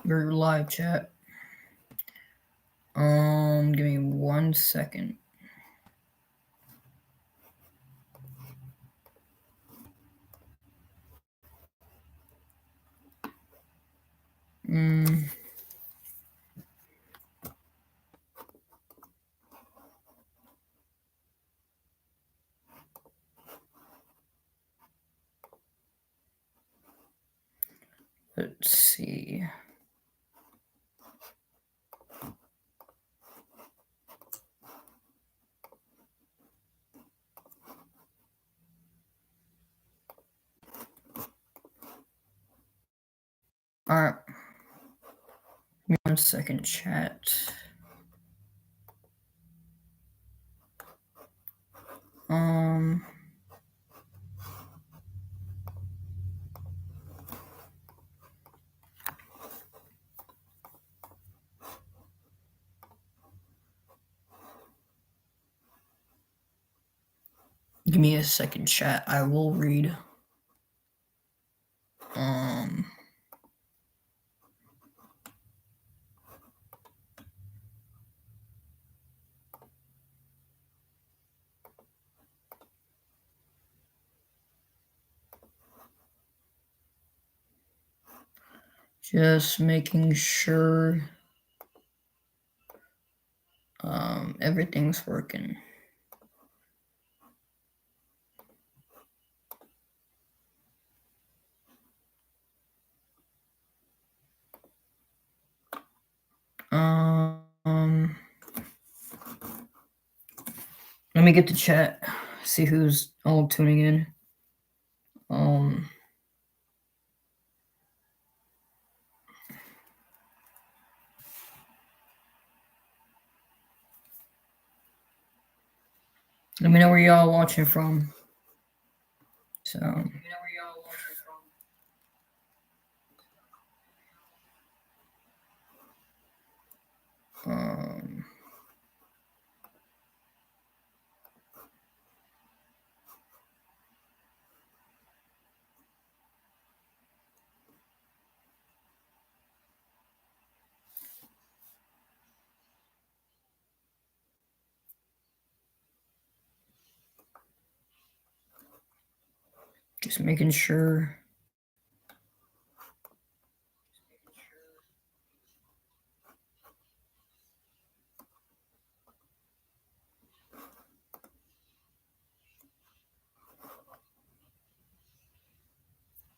Your live chat. Give me 1 second. Let's see. All right. Give me 1 second, chat. Give me a second, chat. I will read. Just making sure everything's working. Let me get to chat, see who's all tuning in. Let me know where y'all watching from. So. Just making sure.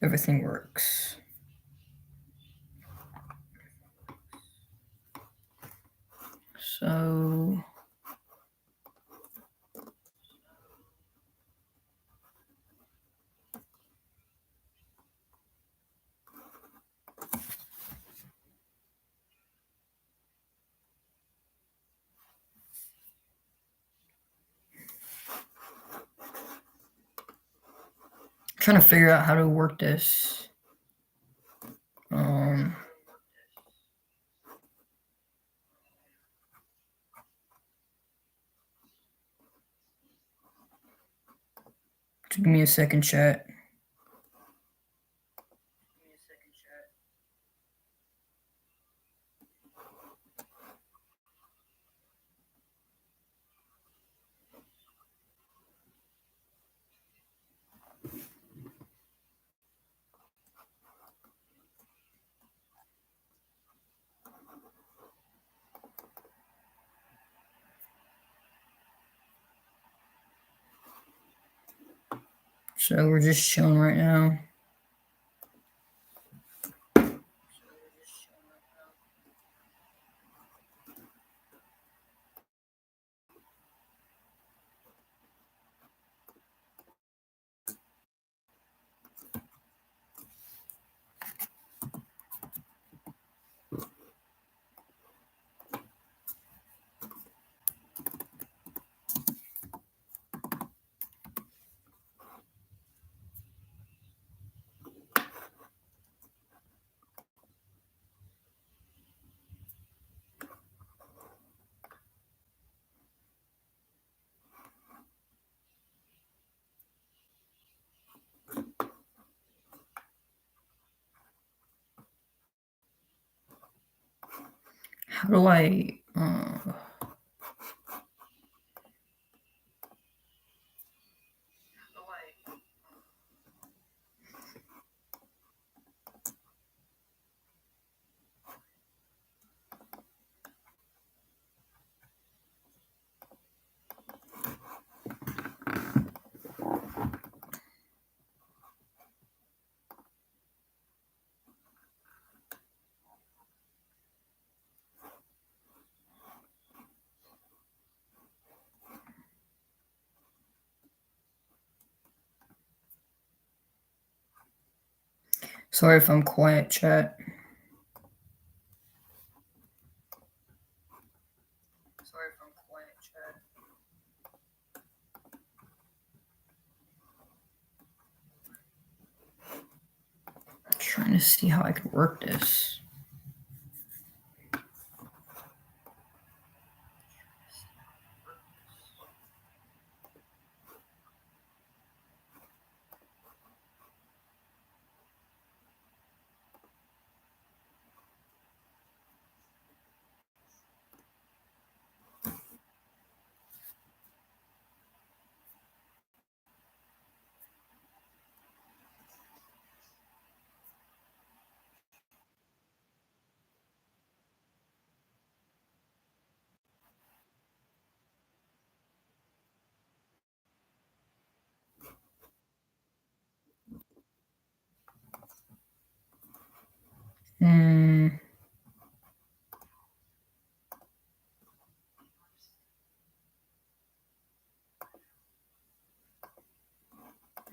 Everything works. So. Trying to figure out how to work this. Give me a second, chat. So we're just chilling right now. How do I... Sorry if I'm quiet, chat. I'm trying to see how I can work this.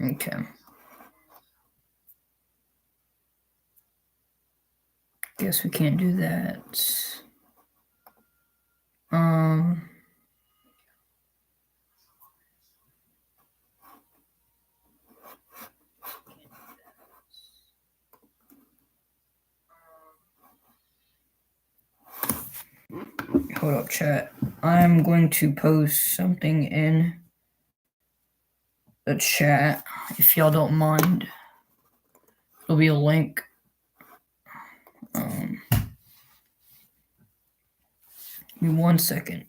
Okay. Guess we can't do that. Hold up, chat. I'm going to post something in the chat, if y'all don't mind. There'll be a link. Give me 1 second.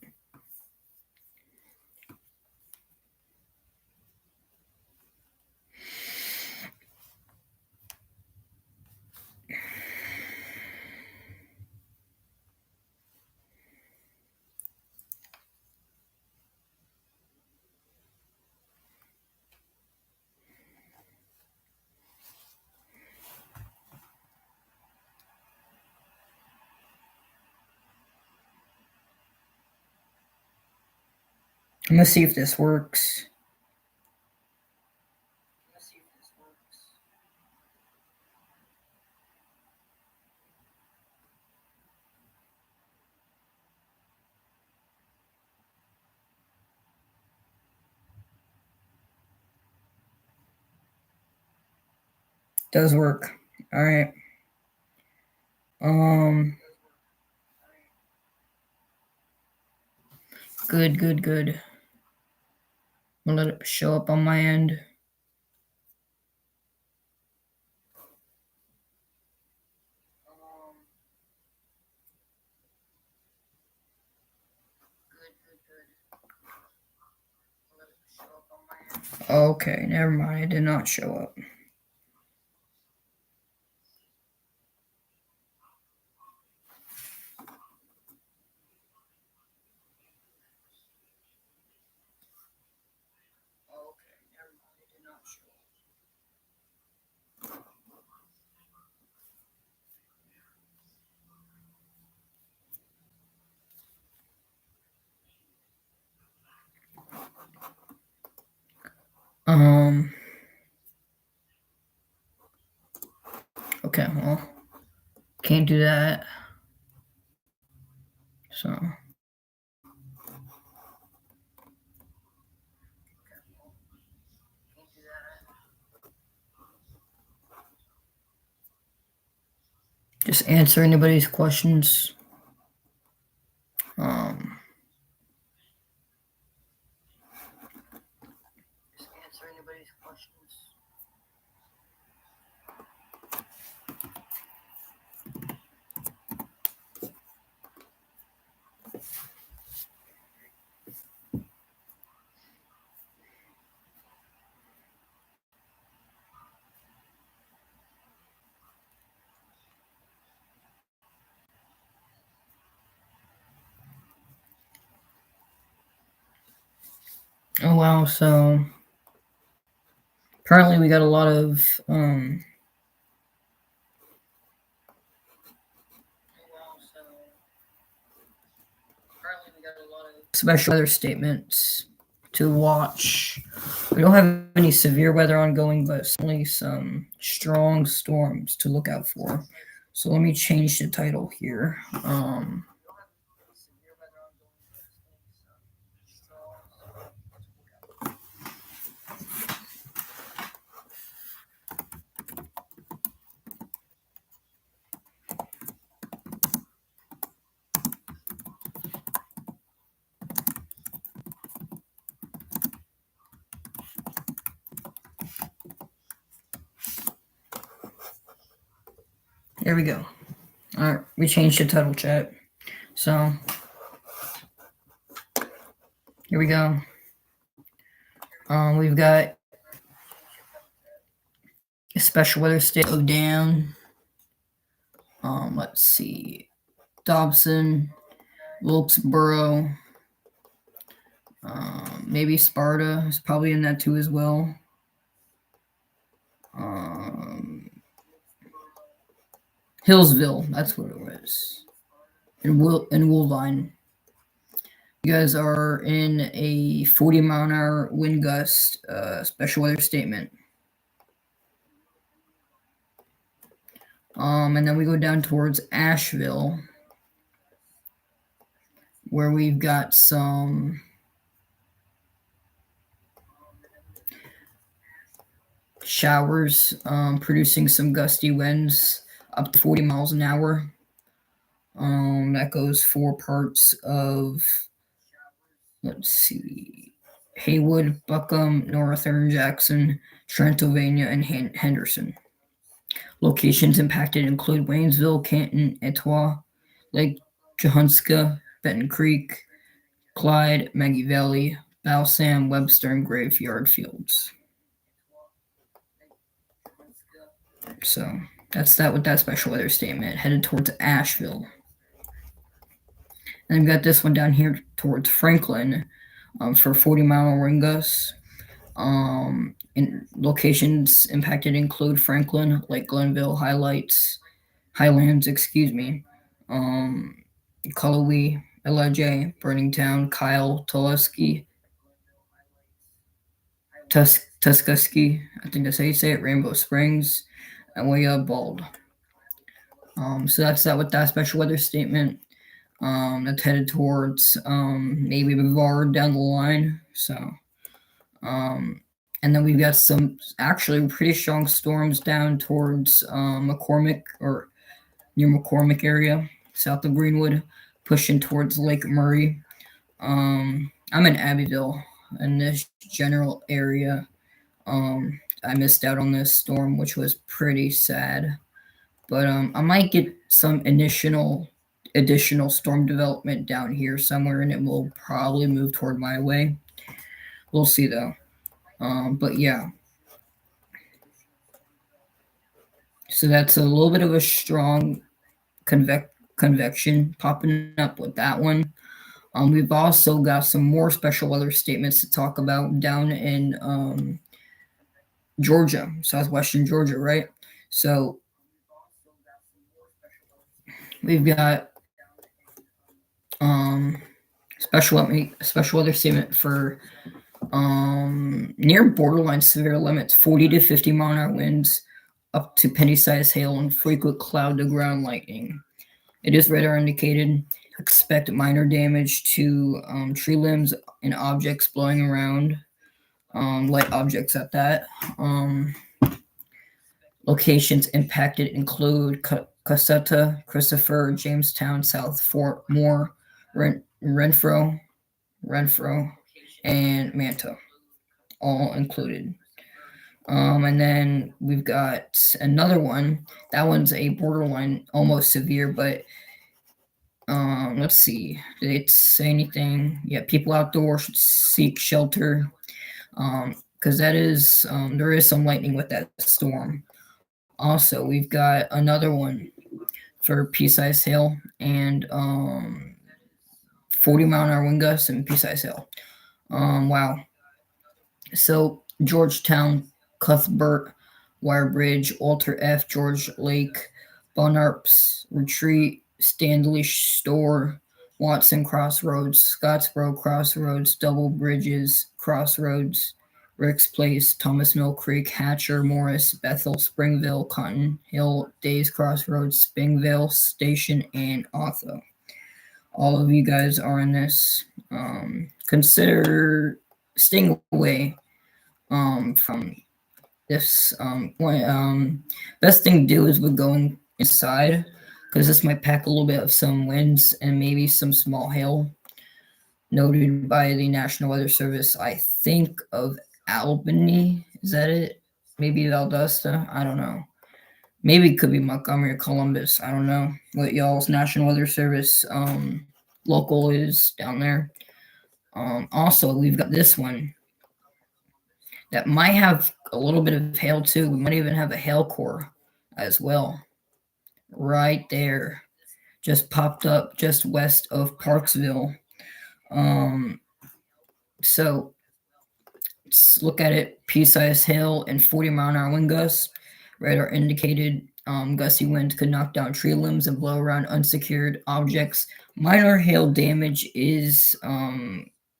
I'm gonna see if this works. Does work. All right. Good. I'll let it show up on my end. Okay, never mind. It did not show up. Okay, well, can't do that. So. Just answer anybody's questions. Oh wow, so apparently we got a lot of special weather statements to watch. We don't have any severe weather ongoing, but certainly some strong storms to look out for. So let me change the title here. There we go. All right, we changed the title, chat. So here we go. We've got a special weather state go down. Let's see, Dobson, Wilkesboro, maybe Sparta is probably in that too as well. Hillsville, that's what it was. And Woolvine. You guys are in a 40-mile-an-hour wind gust special weather statement. And then we go down towards Asheville, where we've got some showers producing some gusty winds up to 40 miles an hour. That goes for parts of, let's see, Haywood, Buckham, Northern Jackson, Transylvania, and Henderson. Locations impacted include Waynesville, Canton, Etowah, Lake Jehunska, Benton Creek, Clyde, Maggie Valley, Balsam, Webster, and Graveyard Fields. So that's that with that special weather statement. Headed towards Asheville. And I've got this one down here towards Franklin for 40-mile wind gusts. In locations impacted include Franklin, Lake Glenville, Highlands, Cullowhee, Lij, Burningtown, Kyle, Tulski, Tuskegee, I think that's how you say it, Rainbow Springs, and Bald. So that's that with that special weather statement. That's headed towards maybe Brevard down the line. So, and then we've got some actually pretty strong storms down towards McCormick or near McCormick area, south of Greenwood, pushing towards Lake Murray. I'm in Abbeville in this general area. I missed out on this storm, which was pretty sad. But I might get some additional storm development down here somewhere, and it will probably move toward my way. We'll see though. But yeah. So that's a little bit of a strong convection popping up with that one. We've also got some more special weather statements to talk about down in Georgia, southwestern Georgia, right? So we've got special weather statement for near borderline severe limits, 40 to 50 mile an hour winds, up to penny-sized hail, and frequent cloud-to-ground lightning. It is radar indicated. Expect minor damage to tree limbs and objects blowing around, light objects at that. Locations impacted include Cusseta, Christopher, Jamestown, South Fort Moore, Renfro, and Manta, all included. And then we've got another one. That one's a borderline, almost severe, but let's see. Did it say anything? Yeah, people outdoors should seek shelter. Because that is there is some lightning with that storm. Also, we've got another one for pea-sized hail and 40-mile-an-hour wind gusts and pea-sized hail. Wow. So Georgetown, Cuthbert, Wirebridge, Walter F. George Lake, Bonarps Retreat, Standish Store, Watson Crossroads, Scottsboro Crossroads, Double Bridges Crossroads, Rick's Place, Thomas Mill Creek, Hatcher, Morris, Bethel, Springville, Cotton Hill, Days Crossroads, Springville Station, and Otho. All of you guys are in this. Consider staying away from this. Best thing to do is we're going inside because this might pack a little bit of some winds and maybe some small hail. Noted by the National Weather Service, I think of Albany. Is that it? Maybe Valdosta. I don't know. Maybe it could be Montgomery or Columbus. I don't know what y'all's National Weather Service local is down there. Also, we've got this one that might have a little bit of hail too. We might even have a hail core as well. Right there. Just popped up just west of Parksville. So let's look at it. Pea-sized hail and 40-mile-an-hour wind gusts. Red are indicated. Gusty winds could knock down tree limbs and blow around unsecured objects. Minor hail damage is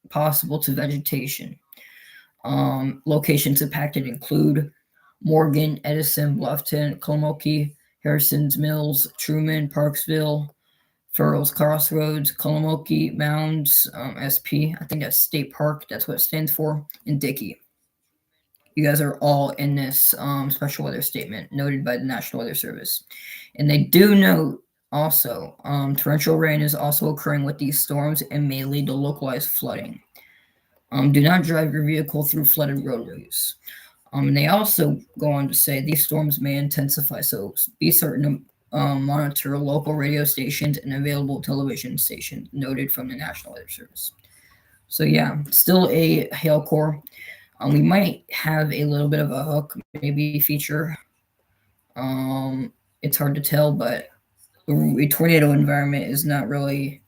possible to vegetation. Locations impacted include Morgan, Edison, Bluffton, Kolomoki, Harrison's Mills, Truman, Parksville, Furrell's Crossroads, Kolomoki, Mounds, SP. I think that's State Park. That's what it stands for. And Dickey. You guys are all in this special weather statement noted by the National Weather Service. And they do note also torrential rain is also occurring with these storms and may lead to localized flooding. Do not drive your vehicle through flooded roadways. They also go on to say these storms may intensify, so be certain to monitor local radio stations and available television stations noted from the National Weather Service. So yeah, still a hail core. We might have a little bit of a hook, maybe feature. It's hard to tell, but a tornado environment is not really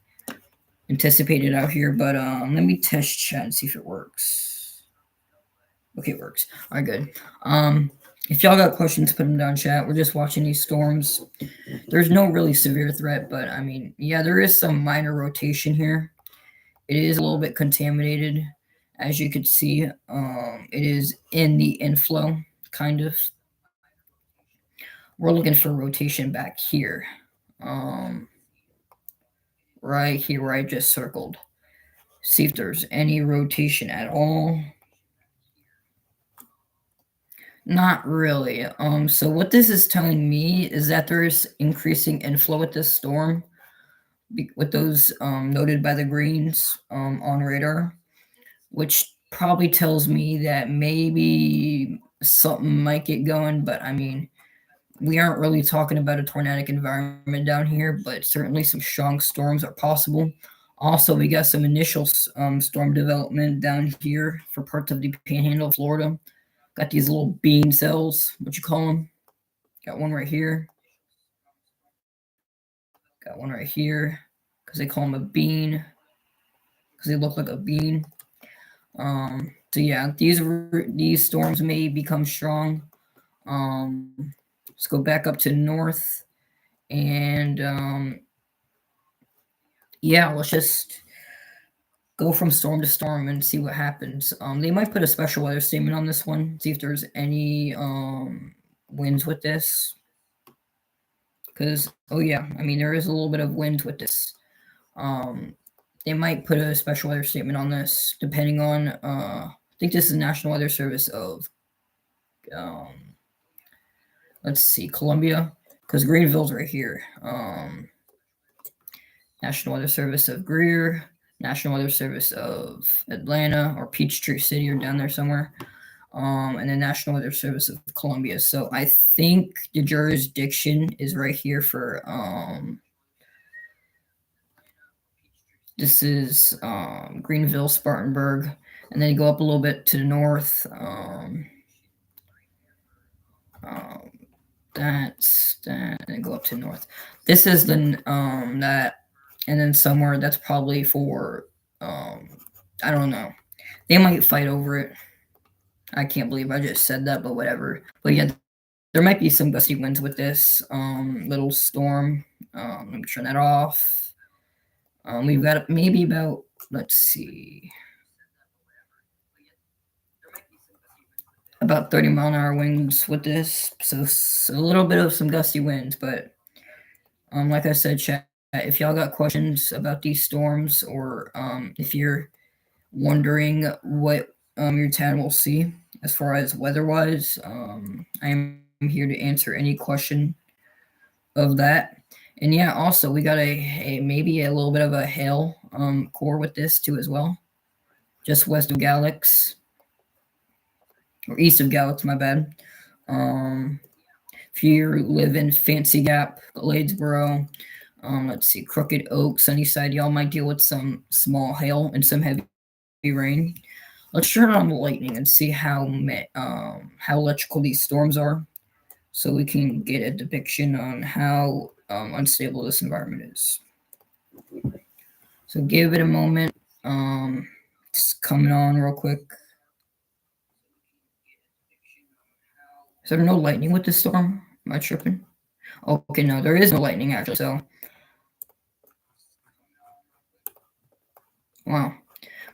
anticipated out here. But let me test chat and see if it works. Okay, it works. All right, good. If y'all got questions, put them down chat. We're just watching these storms. There's no really severe threat, but I mean, yeah, there is some minor rotation here. It is a little bit contaminated. As you can see, it is in the inflow, kind of. We're looking for rotation back here. Right here where I just circled. See if there's any rotation at all. Not really. So what this is telling me is that there is increasing inflow with this storm, with those noted by the greens on radar, which probably tells me that maybe something might get going. But I mean, we aren't really talking about a tornadic environment down here, but certainly some strong storms are possible. Also, we got some initial storm development down here for parts of the Panhandle of Florida. Got these little bean cells, what you call them. Got one right here. Got one right here because they call them a bean because they look like a bean. So yeah, these storms may become strong. Let's go back up to north and yeah, let's just go from storm to storm and see what happens. They might put a special weather statement on this one, see if there's any winds with this. Because, oh yeah, I mean, there is a little bit of wind with this. They might put a special weather statement on this, depending on, I think this is National Weather Service of, let's see, Columbia, because Greenville's right here. National Weather Service of Greer, National Weather Service of Atlanta, or Peachtree City, or down there somewhere. And the National Weather Service of Columbia. So I think the jurisdiction is right here for, this is Greenville, Spartanburg, and then you go up a little bit to the north. That's that, and go up to north. This is the that, and then somewhere that's probably for I don't know. They might fight over it. I can't believe I just said that, but whatever. But yeah, there might be some gusty winds with this little storm. Let me turn that off. We've got maybe about, let's see, about 30-mile-an-hour winds with this. So a little bit of some gusty winds, but like I said, chat, if y'all got questions about these storms, or if you're wondering what your town will see as far as weather-wise, I am here to answer any question of that. And yeah, also we got a maybe a little bit of a hail core with this too as well, just west of Galax, or east of Galax, my bad. If you live in Fancy Gap, Gladesboro, let's see, Crooked Oak, Sunnyside, y'all might deal with some small hail and some heavy rain. Let's turn on the lightning and see how electrical these storms are, so we can get a depiction on how unstable this environment is. So give it a moment. It's coming on real quick. Is there no lightning with this storm? Am I tripping? Oh, okay, no, there is no lightning actually. So, wow.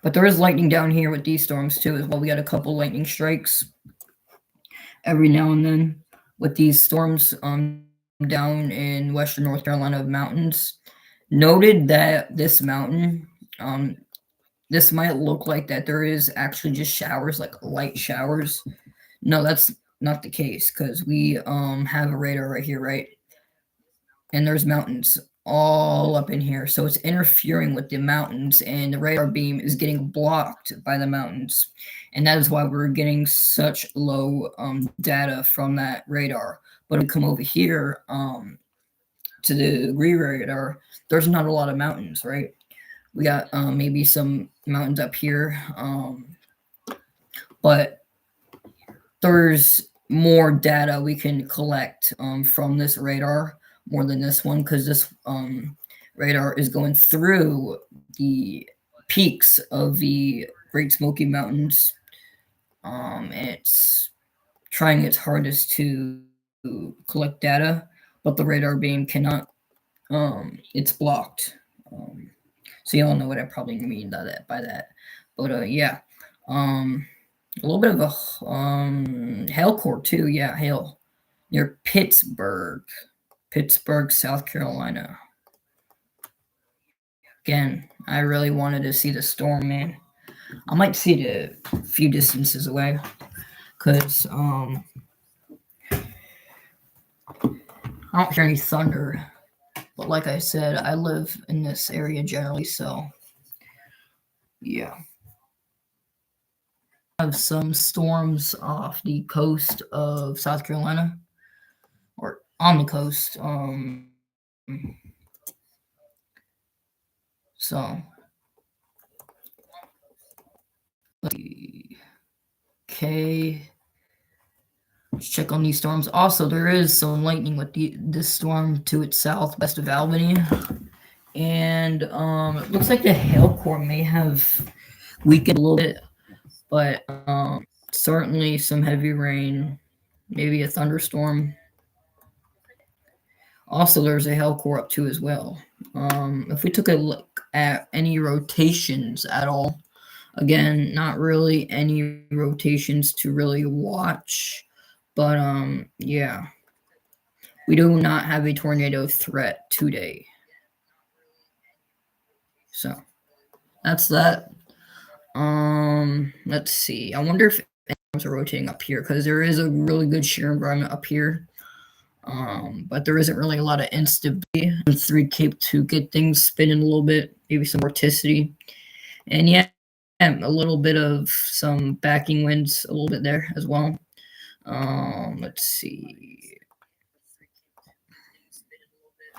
But there is lightning down here with these storms too as well. We got a couple lightning strikes every now and then with these storms down in western North Carolina mountains. Noted that this mountain, this might look like that there is actually just showers, like light showers. No, that's not the case, because we have a radar right here, right? And there's mountains all up in here, so it's interfering with the mountains, and the radar beam is getting blocked by the mountains, and that is why we're getting such low data from that radar. But if we come over here to the degree radar, there's not a lot of mountains, right? We got maybe some mountains up here, but there's more data we can collect from this radar more than this one, because this radar is going through the peaks of the Great Smoky Mountains, and it's trying its hardest to collect data, but the radar beam cannot. It's blocked. So y'all know what I probably mean by that. But yeah, a little bit of a hail core too. Yeah, hail near Pittsburgh, South Carolina. Again, I really wanted to see the storm, man. I might see it a few distances away, cause I don't hear any thunder. But like I said, I live in this area generally, so yeah. Have some storms off the coast of South Carolina, or on the coast. So let's see. Okay. Let's check on these storms. Also, there is some lightning with this storm to its southwest of Albany. And it looks like the hail core may have weakened a little bit, but certainly some heavy rain, maybe a thunderstorm. Also, there's a hail core up too as well. If we took a look at any rotations at all, again, not really any rotations to really watch, but yeah, we do not have a tornado threat today. So that's that. Let's see. I wonder if storms are rotating up here, because there is a really good shear environment up here. But there isn't really a lot of instability. 3 Cape to get things spinning a little bit, maybe some vorticity. And yeah, a little bit of some backing winds a little bit there as well. Let's see.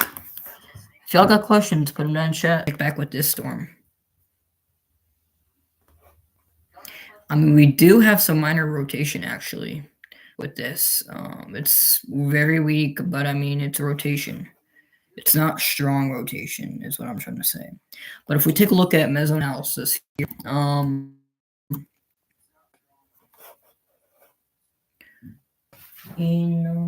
If y'all got questions, put them down in chat. Back with this storm. I mean, we do have some minor rotation actually with this. It's very weak, but I mean, it's a rotation. It's not strong rotation, is what I'm trying to say. But if we take a look at mesoanalysis here, In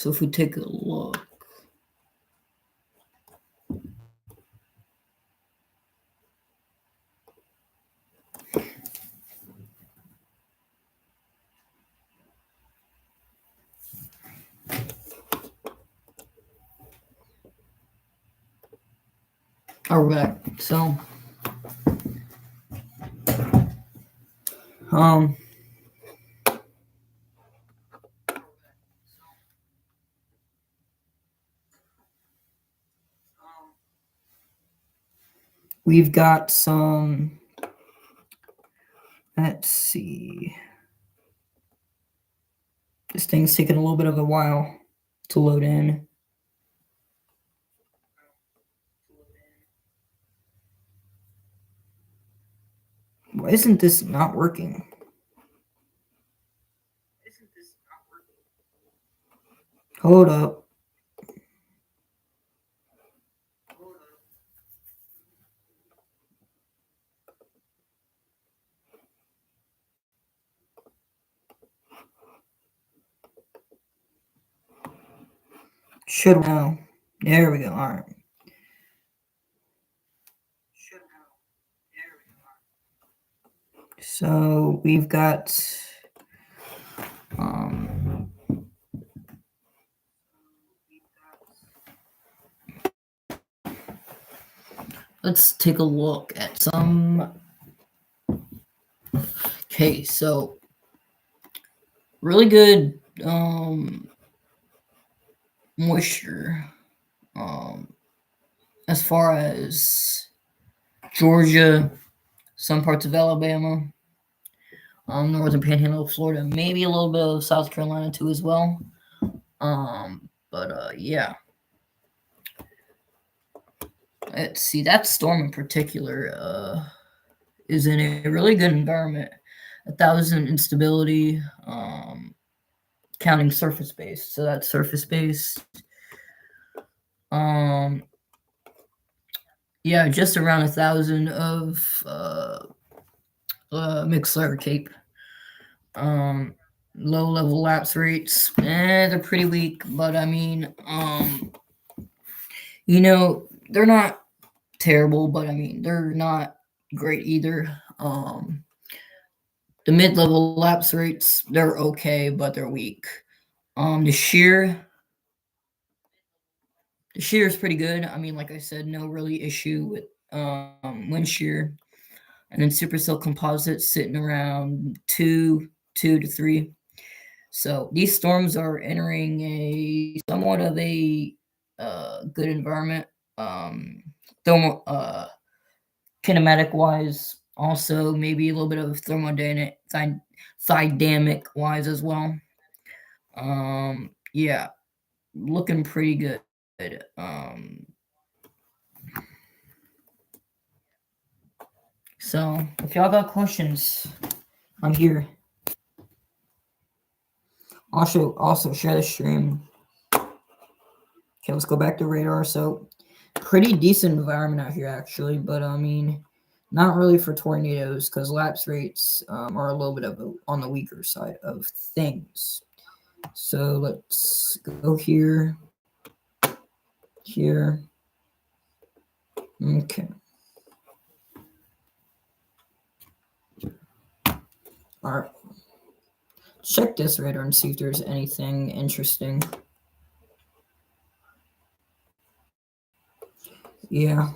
so if we take a look, all right. So um, we've got some. Let's see. This thing's taking a little bit of a while to load in. Why isn't this not working? Hold up. Should now. There we go. All right. So we've got um, let's take a look at some. Okay, so really good moisture as far as Georgia, some parts of Alabama, northern panhandle of Florida, maybe a little bit of South Carolina too as well. But yeah. Let's see, that storm in particular is in a really good environment. 1,000 instability, counting surface base. So that's surface base. Um, yeah, just around 1,000 of mixed layer cape. Um, Low level lapse rates, they're pretty weak, but I mean, they're not terrible, but I mean, they're not great either. The mid-level lapse rates, they're okay, but they're weak. Um, the shear, the shear is pretty good. I mean, like I said, no really issue with wind shear. And then super silk composites sitting around two to three. So these storms are entering a somewhat of a good environment. Thermo, kinematic wise, also maybe a little bit of thermodynamic wise as well. Yeah, looking pretty good. Um, so if y'all got questions, I'm here. Also share the stream. Okay, let's go back to radar. So pretty decent environment out here actually, but I mean, not really for tornadoes because lapse rates are a little bit on the weaker side of things. So let's go here. Okay. All right. Check this radar and see if there's anything interesting. Yeah.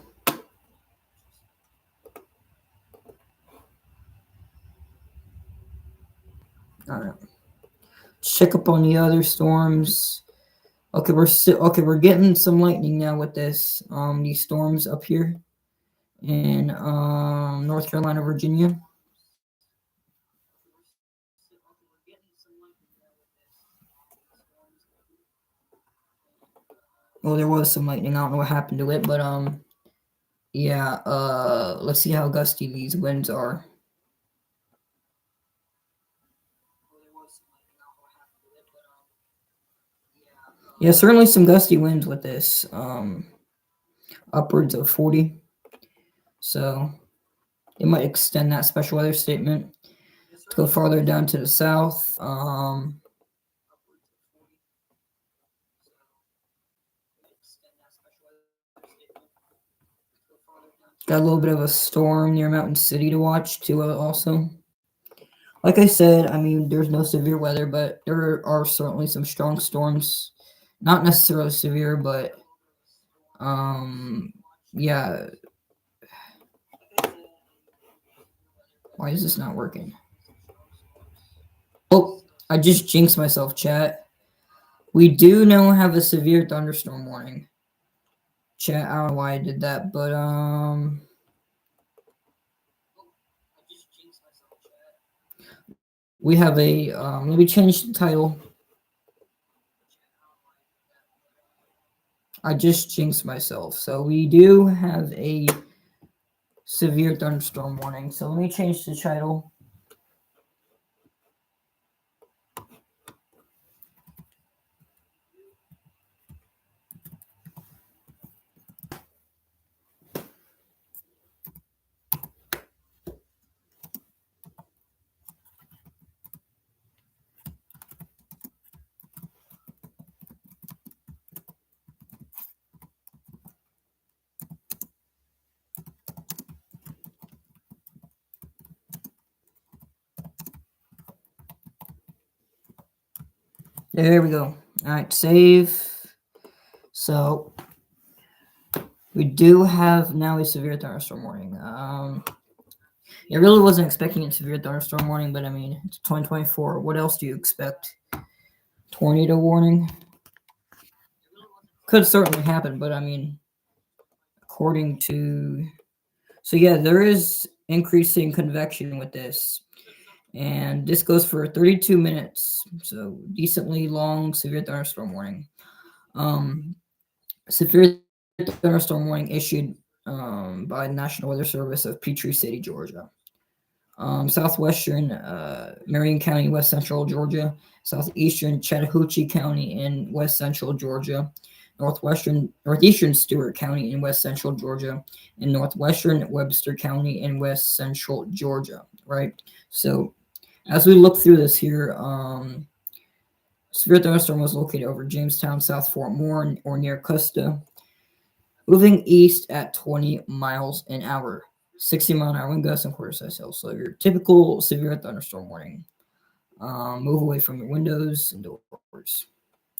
All right. Check up on the other storms. Okay, we're getting some lightning now with this. These storms up here in North Carolina, Virginia. Oh, there was some lightning. I don't know what happened to it, but yeah. Let's see how gusty these winds are. Yeah, certainly some gusty winds with this. Upwards of 40. So it might extend that special weather statement. Let's go farther down to the south. Got a little bit of a storm near Mountain City to watch too. Also, like I said, I mean, there's no severe weather, but there are certainly some strong storms. Not necessarily severe, but yeah. Why is this not working? Oh, I just jinxed myself, chat. We do now have a severe thunderstorm warning. Chat, I don't know why I did that, but we have a let me change the title. I just jinxed myself. So we do have a severe thunderstorm warning. So let me change the title. There we go. All right, save. So we do have now a severe thunderstorm warning. I really wasn't expecting a severe thunderstorm warning, but I mean, it's 2024. What else do you expect? Tornado warning? Could certainly happen, but I mean, according to... So yeah, there is increasing convection with this. And this goes for 32 minutes. So decently long severe thunderstorm warning. Severe thunderstorm warning issued by the National Weather Service of Peachtree City, Georgia. Southwestern Marion County, West Central Georgia, southeastern Chattahoochee County in West Central Georgia, northeastern Stewart County in West Central Georgia, and northwestern Webster County in West Central Georgia. Right. So as we look through this here, severe thunderstorm was located over Jamestown, South Fort Moore, or near Custa, moving east at 20 miles an hour. 60-mile-an-hour wind gusts and quarter-size hail. So your typical severe thunderstorm warning. Move away from your windows and doors,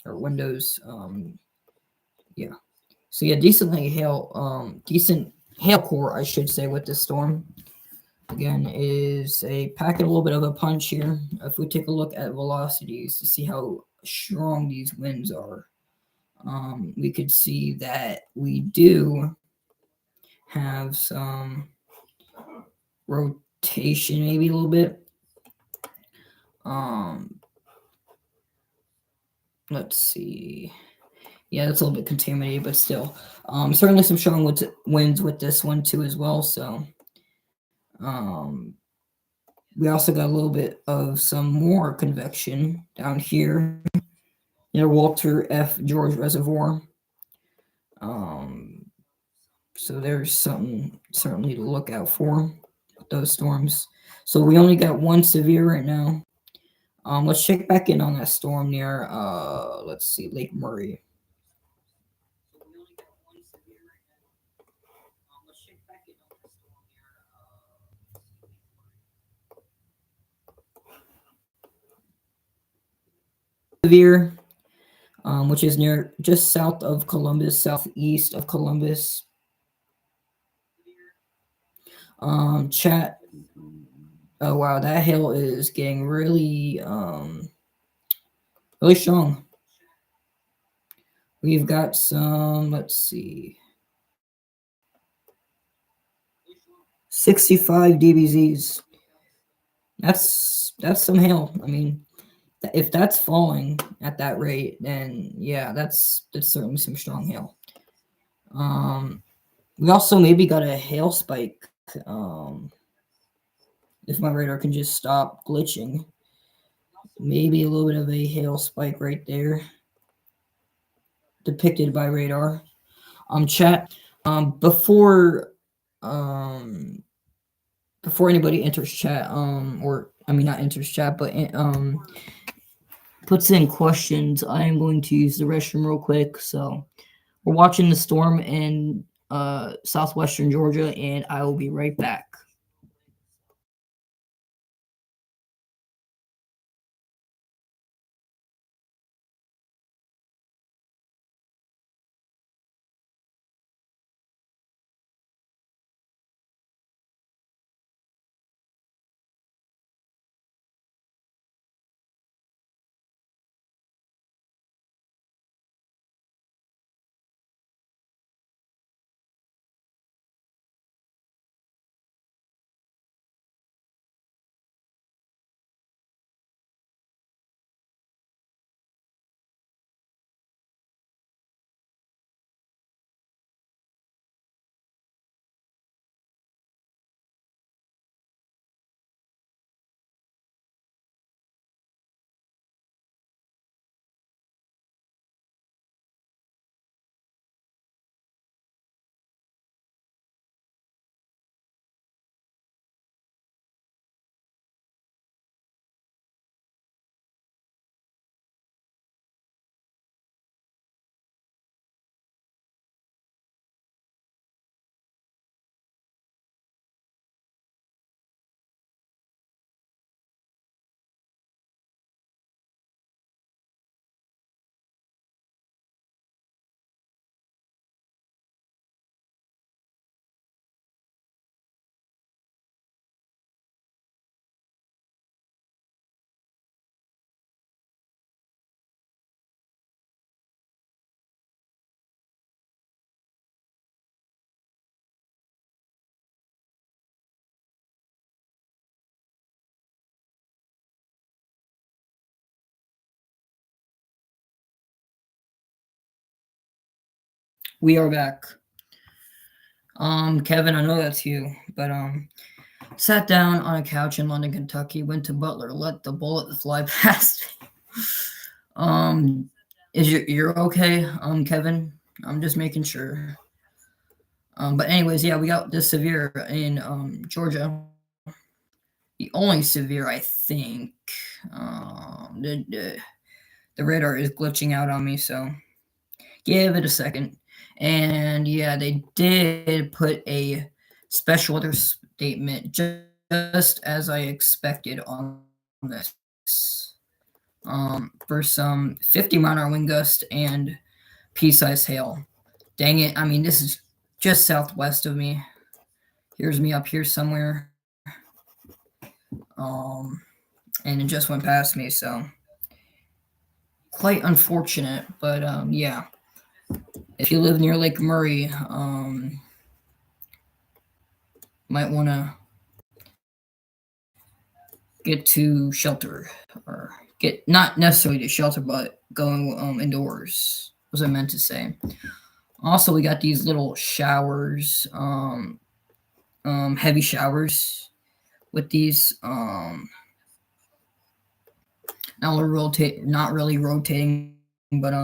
or windows. Yeah. So yeah, decent hail core, I should say, with this storm. Again, is packing a little bit of a punch here. If we take a look at velocities to see how strong these winds are, we could see that we do have some rotation, maybe a little bit. Let's see. Yeah, that's a little bit contaminated, but still, certainly some strong winds with this one too as well. So, we also got a little bit of some more convection down here near Walter F. George Reservoir. So there's something certainly to look out for with those storms. So we only got one severe right now. Let's check back in on that storm near let's see, Lake Murray. Severe, which is near just south of Columbus, southeast of Columbus. Chat. Oh wow, that hail is getting really really strong. We've got some, let's see, 65 dBZs. That's some hail. I mean, If that's falling at that rate, then yeah, that's certainly some strong hail. We also maybe got a hail spike. If my radar can just stop glitching, maybe a little bit of a hail spike right there, depicted by radar. Chat. Before um before anybody enters chat, or I mean not enters chat, but puts in questions, I am going to use the restroom real quick. So we're watching the storm in southwestern Georgia, and I will be right back. We are back. Kevin, I know that's you, but sat down on a couch in London, Kentucky, went to Butler, let the bullet fly past me. Is you're okay, Kevin? I'm just making sure. But anyways, yeah, we got this severe in Georgia. The only severe, I think. The radar is glitching out on me, so give it a second. And yeah, they did put a special weather statement just as I expected on this. For some 50-mile-an-hour wind gust and pea-sized hail. Dang it! I mean, this is just southwest of me. Here's me up here somewhere. And it just went past me, so quite unfortunate. But yeah, if you live near Lake Murray, might want to get to shelter, or get not necessarily to shelter, but going indoors. Was I meant to say? Also, we got these little showers, heavy showers with these not really rotating, but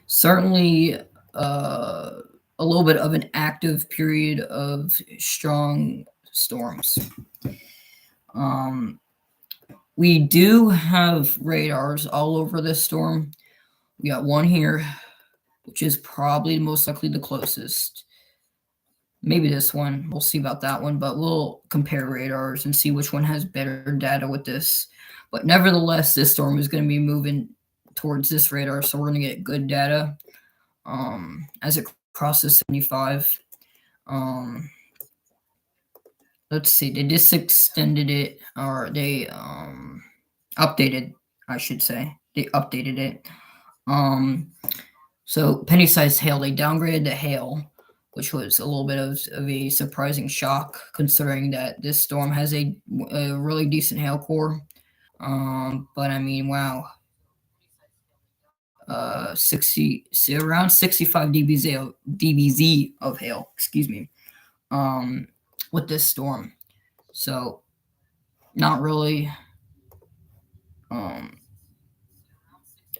certainly a little bit of an active period of strong storms. We do have radars all over this storm. We got one here, which is probably most likely the closest. Maybe this one. We'll see about that one, but we'll compare radars and see which one has better data with this. But nevertheless, this storm is going to be moving towards this radar, so we're going to get good data as it crosses 75. Let's see. They just extended it, or they updated, I should say. They updated it. So penny-sized hail, they downgraded the hail, which was a little bit of a surprising shock, considering that this storm has a really decent hail core. But I mean, wow, 60, around 65 dBz of hail, excuse me, um, with this storm. So not really, um,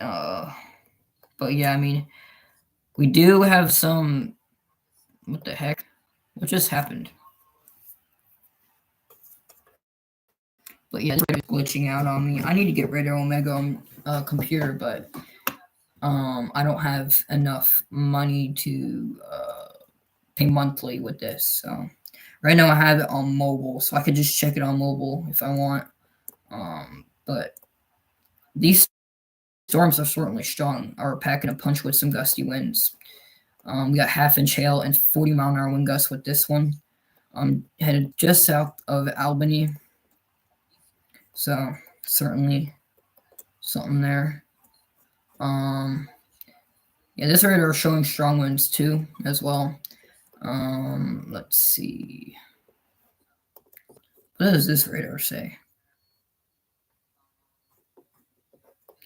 uh, but yeah, I mean, we do have some, what the heck? What just happened? But yeah, it's glitching out on me. I need to get rid of Omega computer, but I don't have enough money to pay monthly with this. So right now I have it on mobile, so I could just check it on mobile if I want. But these storms are certainly strong, are packing a punch with some gusty winds. We got half-inch hail and 40-mile-an-hour wind gusts with this one. Headed just south of Albany, so certainly something there. Yeah, this radar is showing strong winds too, as well. Let's see. What does this radar say?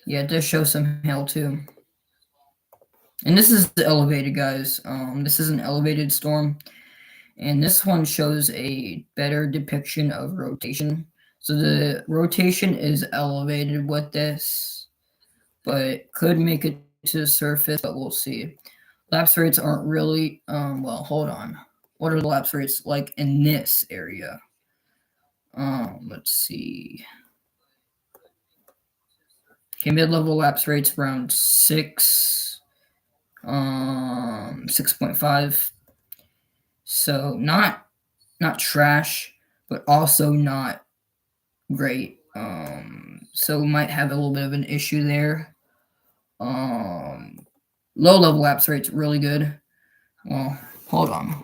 Yeah, it does show some hail too. And this is elevated, guys. This is an elevated storm. And this one shows a better depiction of rotation. So the rotation is elevated with this, but could make it to the surface, but we'll see. Lapse rates aren't really, well, hold on. What are the lapse rates like in this area? Let's see. Okay, mid-level lapse rates around 6.5. So not trash, but also not great. So we might have a little bit of an issue there. Low level lapse rates really good. Well, hold on.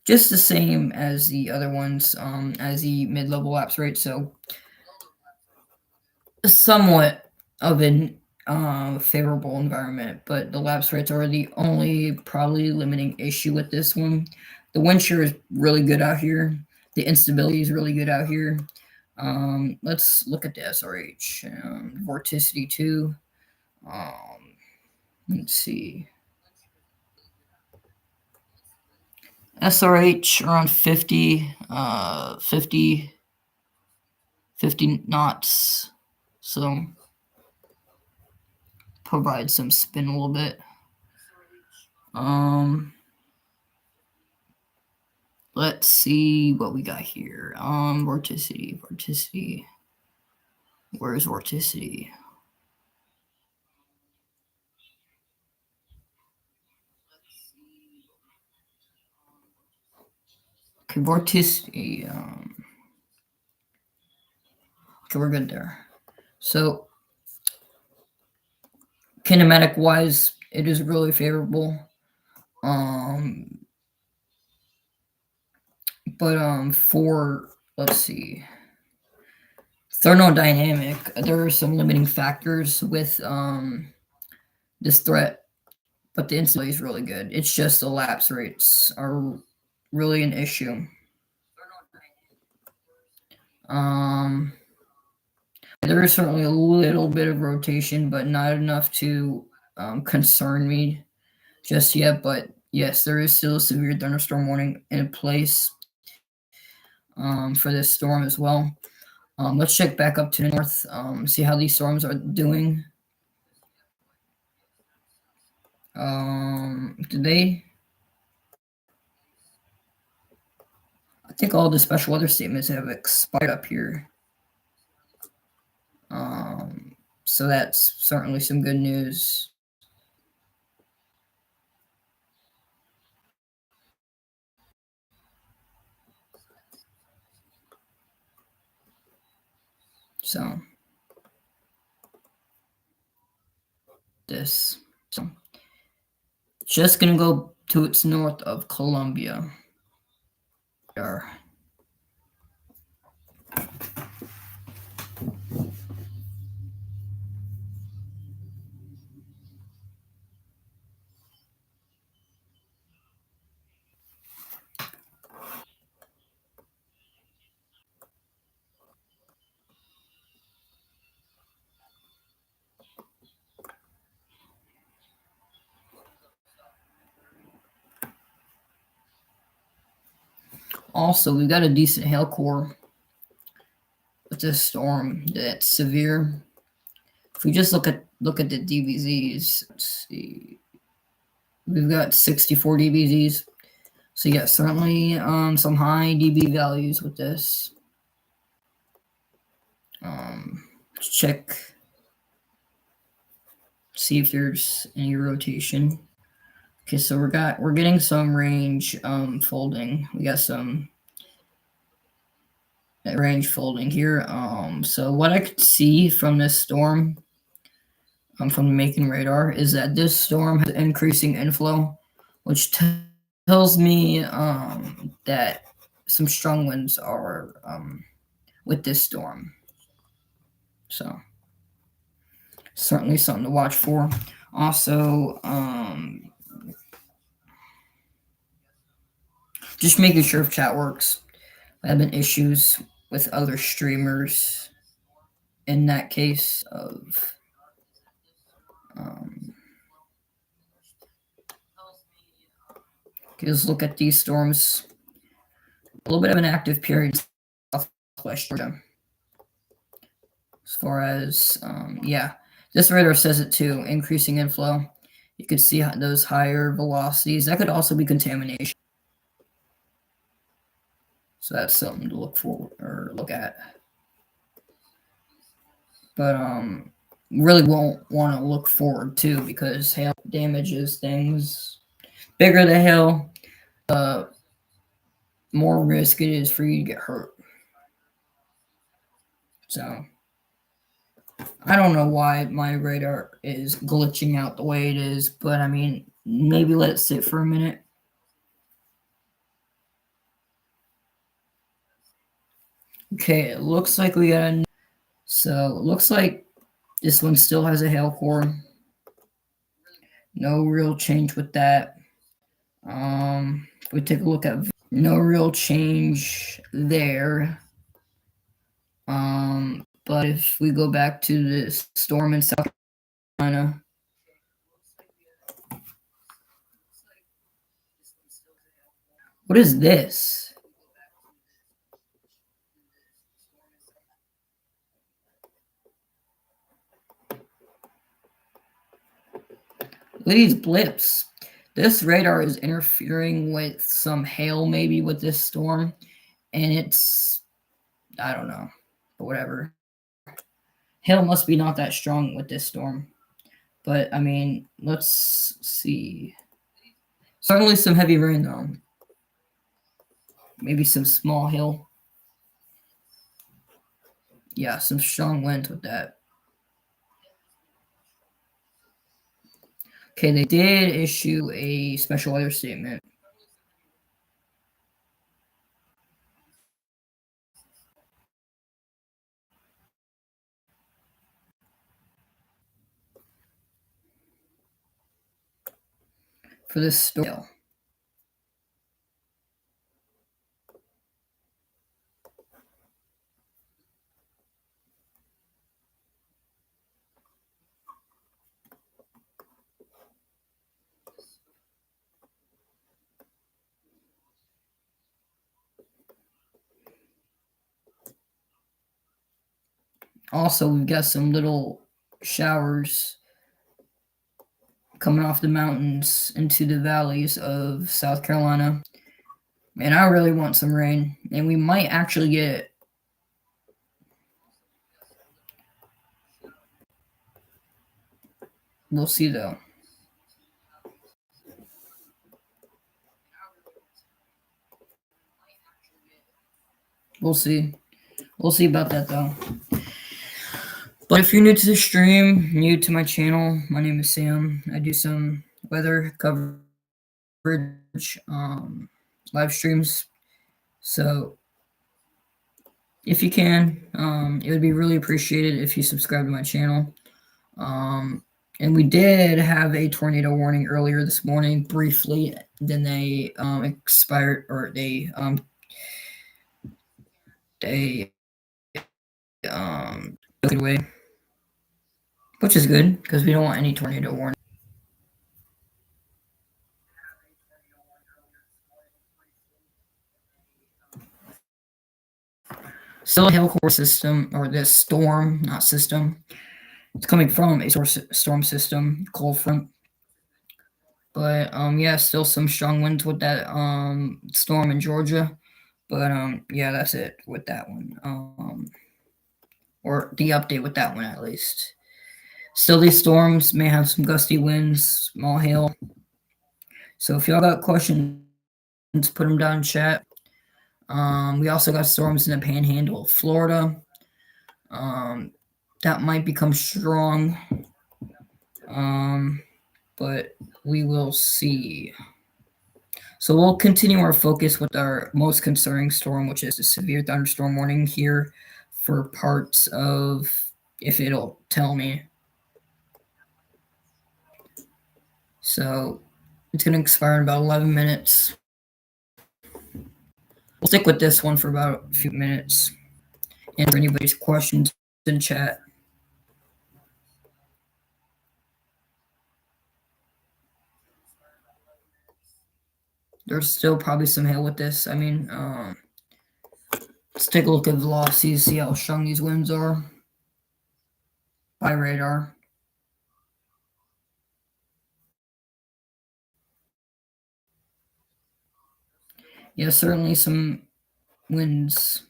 Just the same as the other ones, as the mid-level lapse rate. So somewhat of an favorable environment, but the lapse rates are the only probably limiting issue with this one. The wind shear is really good out here. The instability is really good out here. Let's look at the SRH. Vorticity too. Let's see. SRH around 50, 50 knots. So provide some spin a little bit. Let's see what we got here. Vorticity. Where's vorticity? Okay, vorticity. Okay, we're good there. So kinematic wise, it is really favorable. But for, let's see, thermodynamic, there are some limiting factors with this threat, but the instability is really good. It's just the lapse rates are really an issue. There is certainly a little bit of rotation, but not enough to concern me just yet. But yes, there is still a severe thunderstorm warning in place for this storm as well. Let's check back up to the north, see how these storms are doing. Did they? I think all the special weather statements have expired up here. So that's certainly some good news. So this, so just gonna go to its north of Columbia. There. Also, we've got a decent hail core with this storm that's severe. If we just look at the DBZs, let's see, we've got 64 DBZs. So yeah, certainly some high DB values with this. Let's check, see if there's any rotation. Okay, so we're getting some range folding. We got some range folding here. So what I could see from this storm, from the Making radar, is that this storm has increasing inflow, which tells me that some strong winds are with this storm. So certainly something to watch for. Also, just making sure if chat works. I have been issues with other streamers in that case of okay, let's look at these storms. A little bit of an active period southwest Georgia. As far as yeah, this radar says it too, increasing inflow. You could see those higher velocities. That could also be contamination. So that's something to look for or look at. But really won't want to look forward to, because hail damages things. Bigger the hail, more risk it is for you to get hurt. So I don't know why my radar is glitching out the way it is, but I mean, maybe let it sit for a minute. Okay, it looks like we got a... So it looks like this one still has a hail core. No real change with that. If we take a look at, no real change there. But if we go back to this storm in South Carolina, what is this? Look at these blips. This radar is interfering with some hail, maybe with this storm, and it's, I don't know, but whatever. Hail must be not that strong with this storm. But I mean, let's see. Certainly some heavy rain though. Maybe some small hail. Yeah, some strong winds with that. Okay, they did issue a special weather statement. For this storm. Also, we've got some little showers coming off the mountains into the valleys of South Carolina. And I really want some rain, and we might actually get it. We'll see though. We'll see. We'll see about that though. But if you're new to the stream, new to my channel, my name is Sam. I do some weather coverage, live streams. So if you can, it would be really appreciated if you subscribe to my channel. And we did have a tornado warning earlier this morning, briefly. Then they expired, or they took it away, which is good because we don't want any tornado warning. Still a hail core system, or this storm, not system. It's coming from a storm system, cold front. But yeah, still some strong winds with that storm in Georgia. But yeah, that's it with that one. Or the update with that one at least. Still, these storms may have some gusty winds, small hail. So if y'all got questions, put them down in chat. We also got storms in the Panhandle of Florida. That might become strong. But we will see. So we'll continue our focus with our most concerning storm, which is a severe thunderstorm warning here for parts of, if it'll tell me. So it's going to expire in about 11 minutes. We'll stick with this one for about a few minutes. And for anybody's questions in chat. There's still probably some hail with this. I mean, let's take a look at velocities, see how strong these winds are by radar. Yeah, certainly some winds.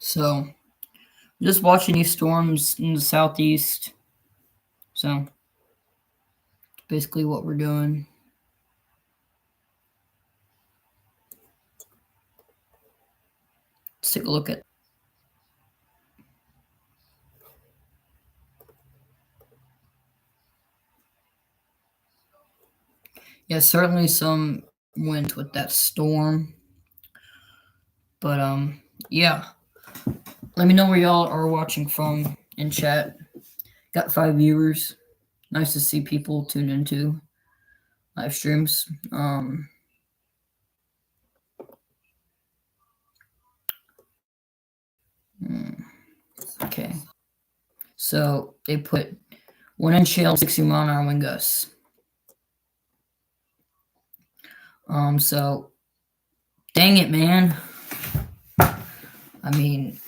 So, just watching these storms in the southeast. So, basically what we're doing. Let's take a look at. Yeah, certainly some wind with that storm. But yeah. Let me know where y'all are watching from in chat. Got 5 viewers. Nice to see people tune into live streams. Okay. So they put 1 inch hail, 60 mile an hour wind gusts. So dang it, man. I mean,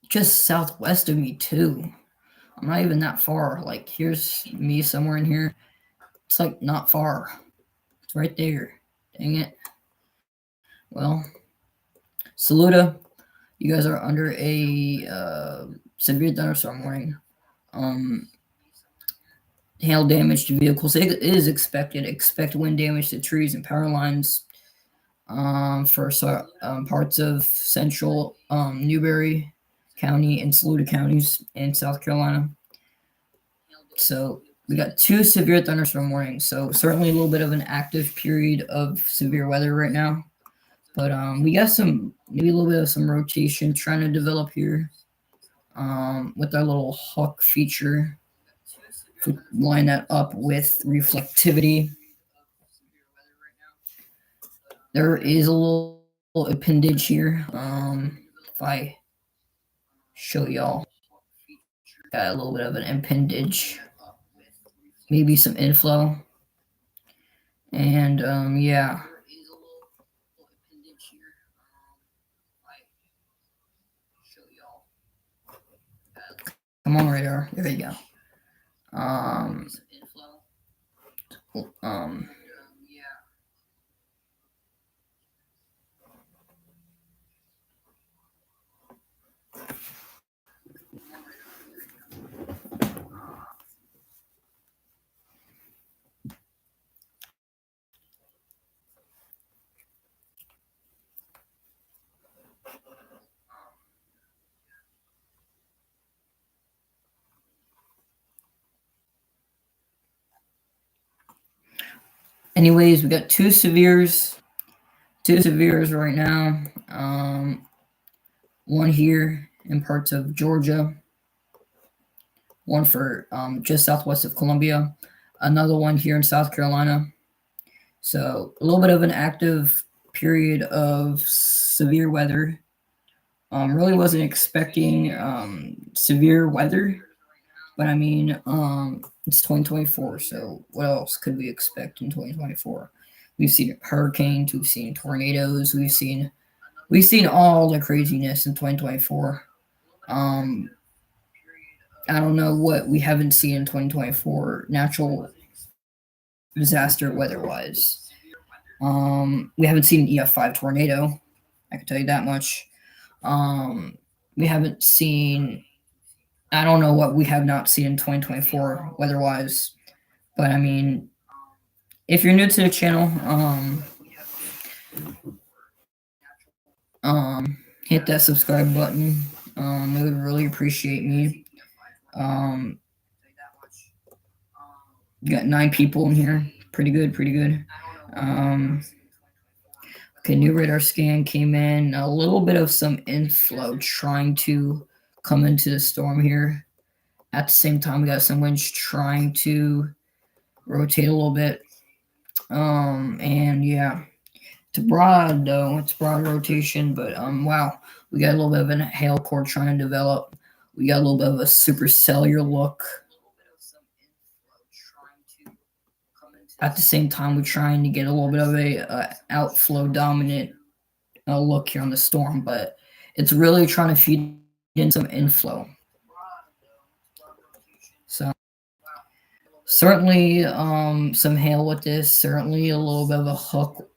just southwest of me too. I'm not even that far. Like, here's me somewhere in here. It's like not far. It's right there. Dang it. Well, Saluda, you guys are under a severe thunderstorm warning. Hail damage to vehicles. It is expected. Expect wind damage to trees and power lines for parts of central Newberry County and Saluda counties in South Carolina. So we got 2 severe thunderstorm warnings. So certainly a little bit of an active period of severe weather right now. But we got maybe a little bit of some rotation trying to develop here with our little hawk feature. Line that up with reflectivity. There is a little appendage here. If I show y'all, got a little bit of an appendage, maybe some inflow, and yeah. Come on, radar. There you go. Anyways, we got two severes right now. One here in parts of Georgia, one for just southwest of Columbia, another one here in South Carolina. So a little bit of an active period of severe weather. Really wasn't expecting severe weather, but I mean, it's 2024, so what else could we expect in 2024? We've seen hurricanes, we've seen tornadoes, we've seen all the craziness in 2024. I don't know what we haven't seen in 2024 natural disaster weather-wise. We haven't seen an EF5 tornado. I can tell you that much. We haven't seen. I don't know what we have not seen in 2024 weather-wise, but I mean, if you're new to the channel, hit that subscribe button. It would really appreciate me. Got 9 people in here. Pretty good. Okay, new radar scan came in. A little bit of some inflow trying to come into the storm here. At the same time, we got some winds trying to rotate a little bit. And yeah, it's broad though. It's broad rotation, but wow, we got a little bit of a hail core trying to develop. We got a little bit of a supercellular look. At the same time, we're trying to get a little bit of a outflow dominant look here on the storm, but it's really trying to feed in some inflow. So certainly some hail with this, certainly a little bit of a hook.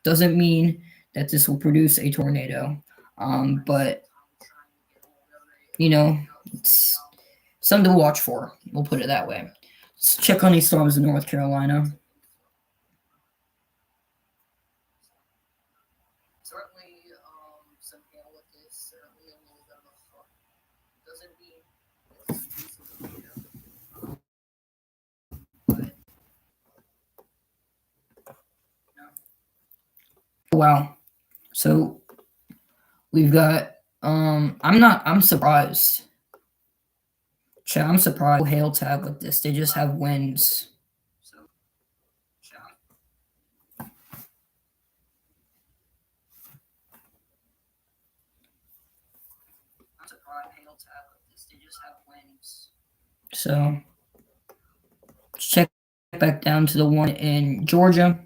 Doesn't mean that this will produce a tornado, but you know, it's something to watch for. We'll put it that way. Let's check on these storms in North Carolina. Certainly some hail with this, certainly a little bit of a hook. Doesn't mean wow. So we've got I'm surprised. Chat, I'm surprised hail tag with this. They just have winds. So I'm surprised hail tag with this. They just have winds. So let's check back down to the one in Georgia,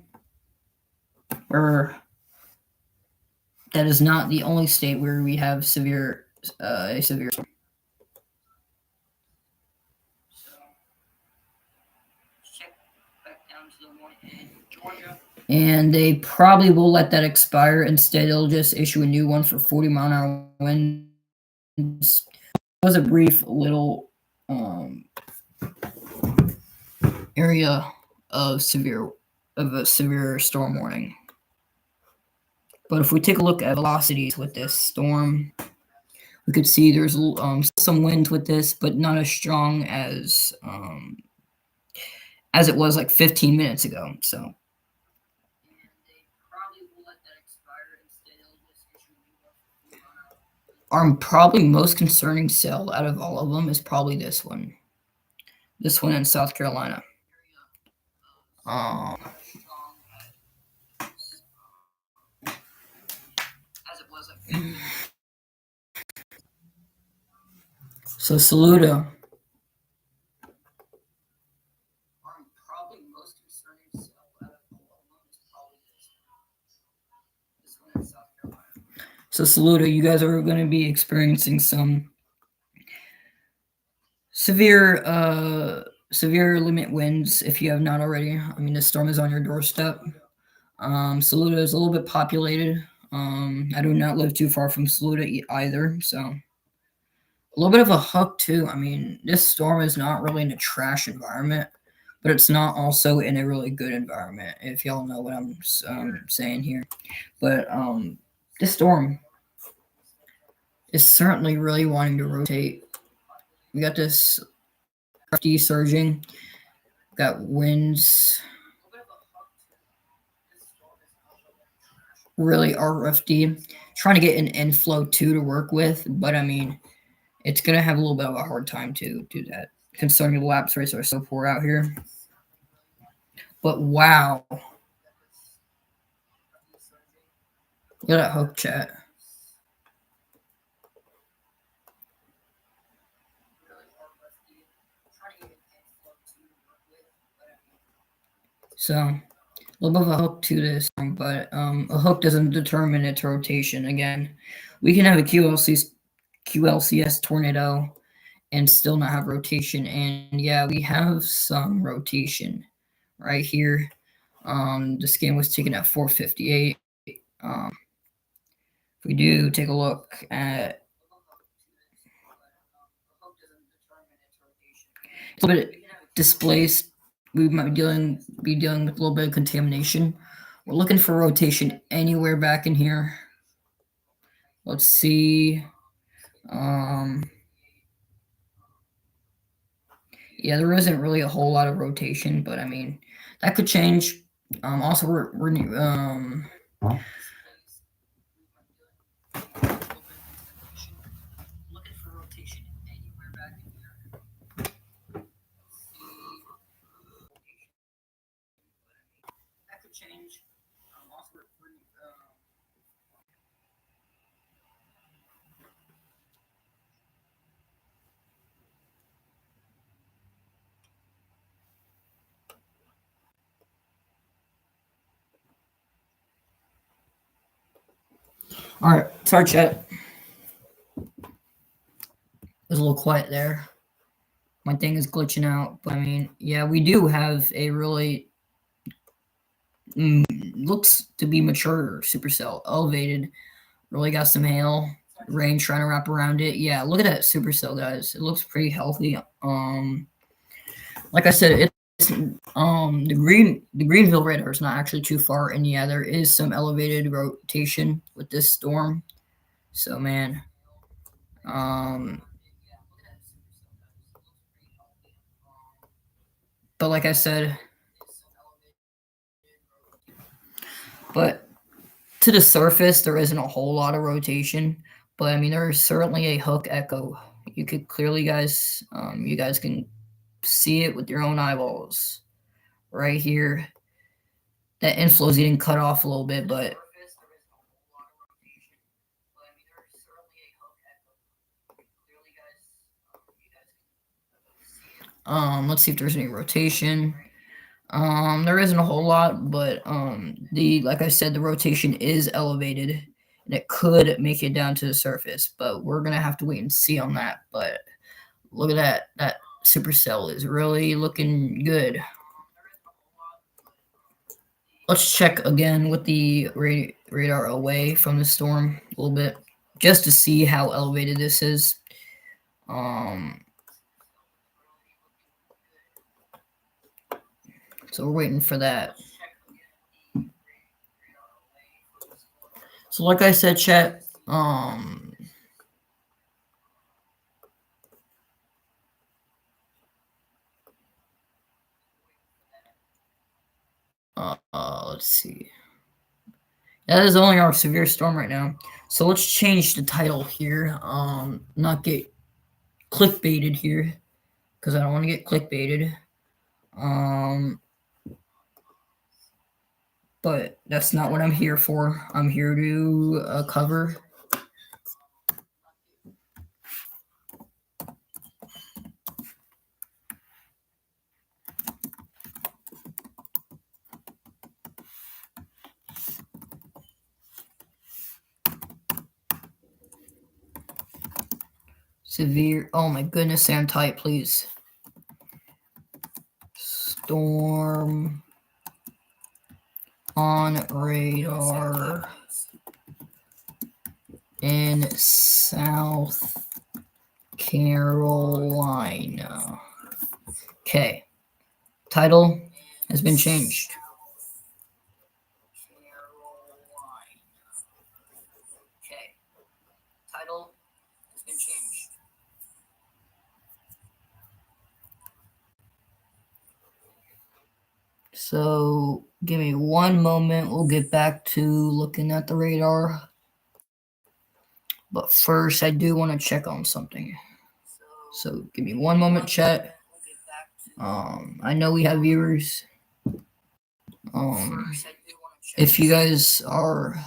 where that is not the only state where we have a severe storm. And they probably will let that expire. Instead, they'll just issue a new one for 40-mile-an-hour winds. It was a brief little area of a severe storm warning. But if we take a look at velocities with this storm, we could see there's some winds with this, but not as strong as it was like 15 minutes ago. So our probably most concerning cell out of all of them is probably this one. This one in South Carolina. So Saluda. So Saluda, you guys are going to be experiencing some severe limit winds if you have not already. I mean, the storm is on your doorstep. Saluda is a little bit populated. I do not live too far from Saluda either, so a little bit of a hook too. I mean, this storm is not really in a trash environment, but it's not also in a really good environment, if y'all know what I'm saying here. But this storm is certainly really wanting to rotate. We got this crafty surging, got winds. really RFD. Trying to get an inflow 2 to work with, but I mean, it's going to have a little bit of a hard time to do that, considering the lapse rates are so poor out here. But wow. Look at that hook, chat. So, a little bit of a hook to this, but a hook doesn't determine its rotation. Again, we can have a QLCS tornado and still not have rotation. And yeah, we have some rotation right here. This game was taken at 458. If we do take a look at a little bit displaced, we might be dealing with a little bit of contamination. We're looking for rotation anywhere back in here. Let's see. Yeah, there isn't really a whole lot of rotation, but I mean that could change. Also, we're looking for rotation anywhere back in here. That could change. Also, all right, sorry, chat. It was a little quiet there. My thing is glitching out, but I mean, yeah, we do have a really looks to be mature supercell, elevated. Really got some hail, rain trying to wrap around it. Yeah, look at that supercell, guys. It looks pretty healthy. Like I said, it's the Greenville radar is not actually too far, and yeah, there is some elevated rotation with this storm. So man, but like I said, but to the surface, there isn't a whole lot of rotation. But I mean, there is certainly a hook echo. You could clearly, guys, you guys can see it with your own eyeballs right here. That inflow is getting cut off a little bit, but let's see if there's any rotation. There isn't a whole lot, but like I said, the rotation is elevated and it could make it down to the surface, but we're gonna have to wait and see on that. But look at that. That supercell is really looking good. Let's check again with the radar away from the storm a little bit, just to see how elevated this is. So we're waiting for that. So like I said, chat, let's see. That is only our severe storm right now. So let's change the title here. Not get clickbaited here, because I don't want to get clickbaited. But that's not what I'm here for. I'm here to cover. Severe. Oh my goodness, Sam tight, please. Storm on radar in South Carolina. Okay. Title has been changed. Okay. Title has been changed. So give me one moment. We'll get back to looking at the radar. But first, I do want to check on something. So give me one moment, chat. I know we have viewers. If you guys are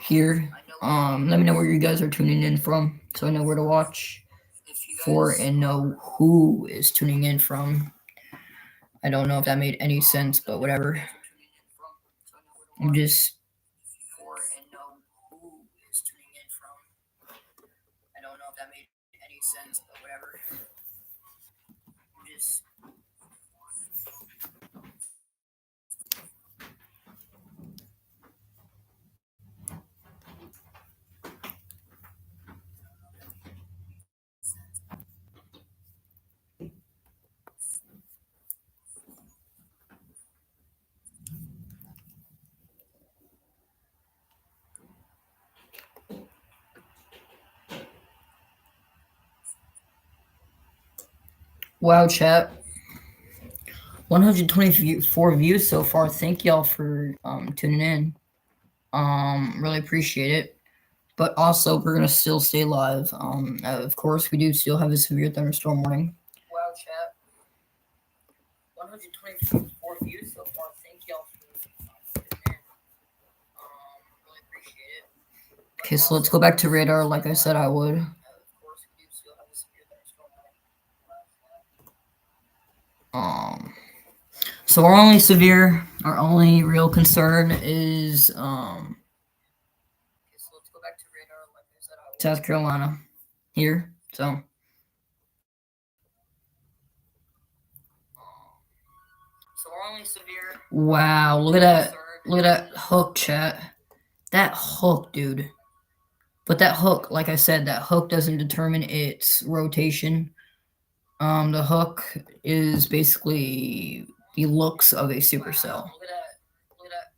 here, let me know where you guys are tuning in from, so I know where to watch for and know who is tuning in from. I don't know if that made any sense, but whatever. I'm just I don't know if that made any sense, but whatever. Just wow, chat. 124 views so far. Thank y'all for tuning in. Really appreciate it. But also, we're gonna still stay live. Of course, we do still have a severe thunderstorm warning. Wow, chat. 124 views so far. Thank y'all for tuning in. Really appreciate it. Okay, so let's go back to radar, like I said I would. So our only real concern is South Carolina here. So we're only severe. Wow, look at that. Look at that hook, chat. That hook, dude. But that hook, like I said, that hook doesn't determine its rotation. The hook is basically the looks of a supercell.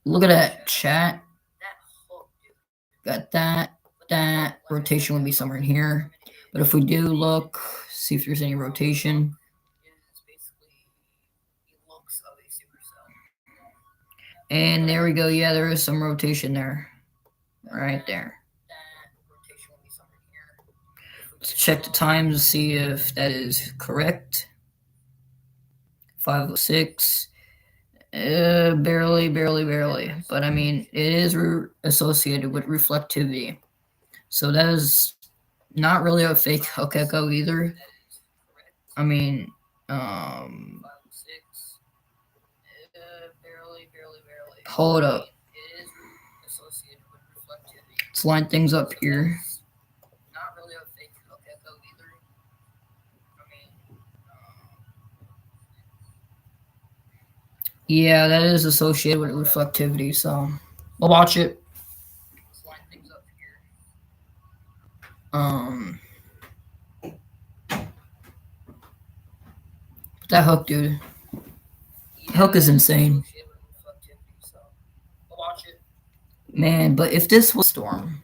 Look at that, chat. Got that. That rotation would be somewhere in here. But if we do look, see if there's any rotation. And there we go. Yeah, there is some rotation there. Right there. Let's check the time to see if that is correct. 5:06. Barely. But I mean, it is associated with reflectivity. So that is not really a fake hook echo either. I mean, hold up. Let's line things up here. Yeah, that is associated with reflectivity, so we'll watch it. That hook, dude. Hook is insane. Man, but if this was storm,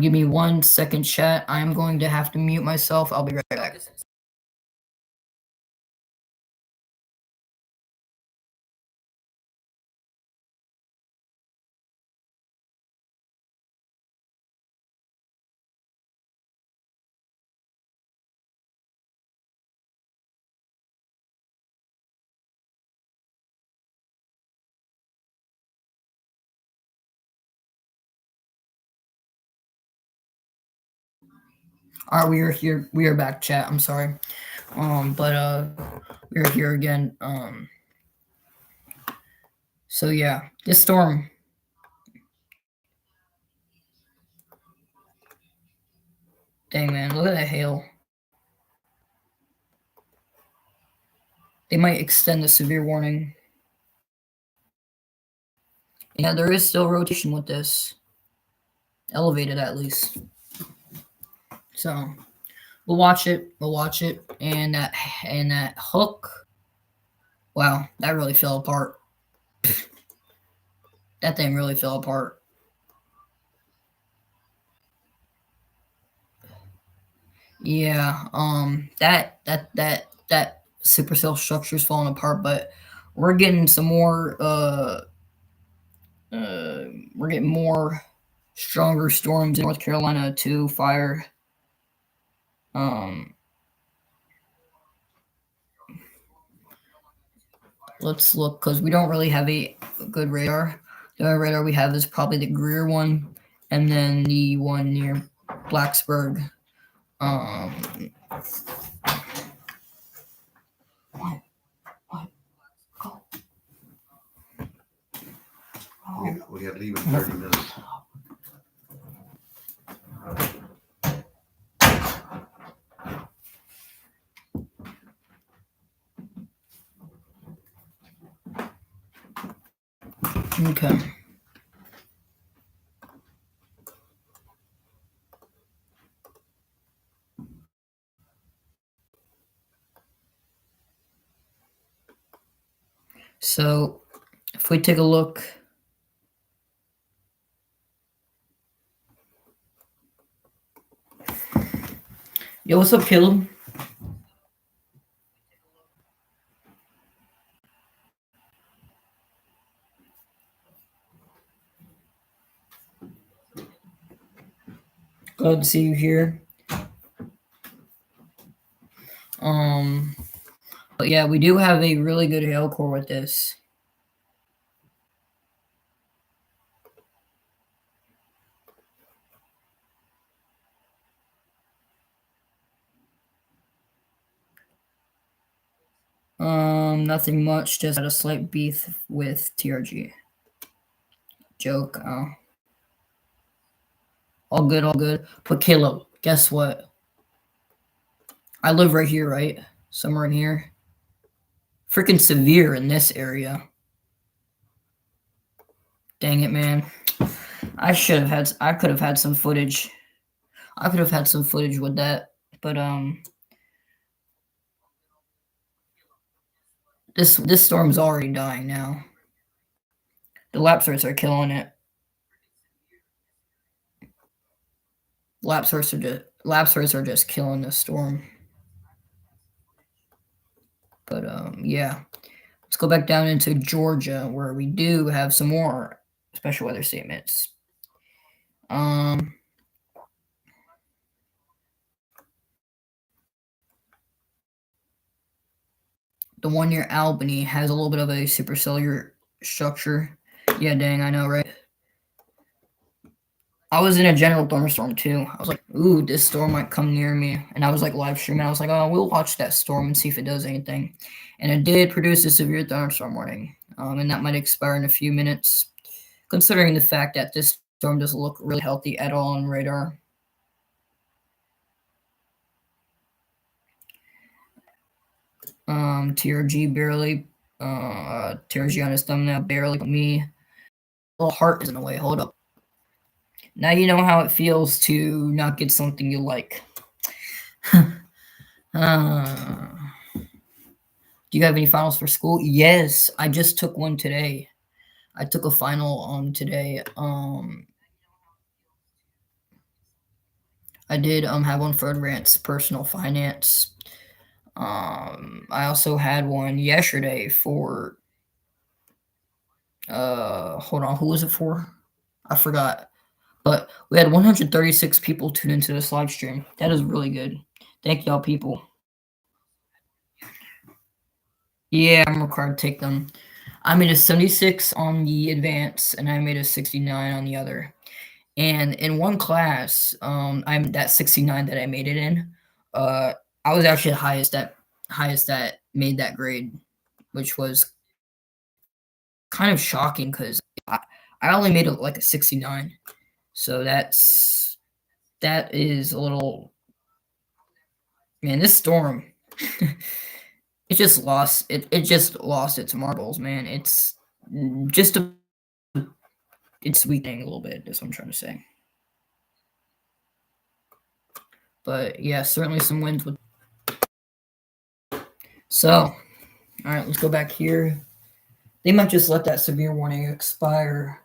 give me 1 second, chat. I am going to have to mute myself. I'll be right back. All right, we are here. We are back, chat. I'm sorry. But we are here again. So yeah, this storm. Dang, man, look at that hail. They might extend the severe warning. Yeah, there is still rotation with this. Elevated, at least. So we'll watch it. And that hook. Wow, that really fell apart. That thing really fell apart. Yeah, that supercell structure is falling apart, but we're getting some more. We're getting more stronger storms in North Carolina to fire. Um, let's look because we don't really have a good radar. The only radar we have is probably the Greer one, and then the one near Blacksburg. Um, what? What? Go. We got to leave in 30 minutes. Okay. So if we take a look, yo, what's up, Caleb? Glad to see you here. Um, but yeah, we do have a really good hail core with this. Nothing much. Just had a slight beef with TRG. Joke. All good, all good. But Caleb, guess what? I live right here, right? Somewhere in here. Freaking severe in this area. Dang it, man. I should have had. I could have had some footage. I could have had some footage with that, but this storm's already dying now. The lapsers are killing it. Lapsers are just killing the storm. But yeah. Let's go back down into Georgia where we do have some more special weather statements. The one near Albany has a little bit of a supercellular structure. Yeah, dang, I know, right? I was in a general thunderstorm too. I was like, ooh, this storm might come near me. And I was like live streaming. I was like, oh, we'll watch that storm and see if it does anything. And it did produce a severe thunderstorm warning. And that might expire in a few minutes, considering the fact that this storm doesn't look really healthy at all on radar. TRG barely. TRG on his thumbnail barely. Me. Little heart is in the way. Hold up. Now you know how it feels to not get something you like. Do you have any finals for school? Yes, I just took one today. I took a final today. I did have one for advanced personal finance. I also had one yesterday for hold on, who was it for? I forgot. But we had 136 people tune into this live stream. That is really good. Thank y'all, people. Yeah, I'm required to take them. I made a 76 on the advance, and I made a 69 on the other. And in one class, I'm that 69 that I made it in. I was actually the highest that made that grade, which was kind of shocking because I only made it like a 69. So that is a little, man, this storm it just lost its marbles, man. It's just it's weakening a little bit, that's what I'm trying to say. But yeah, certainly some wins with. So, all right, let's go back here. They might just let that severe warning expire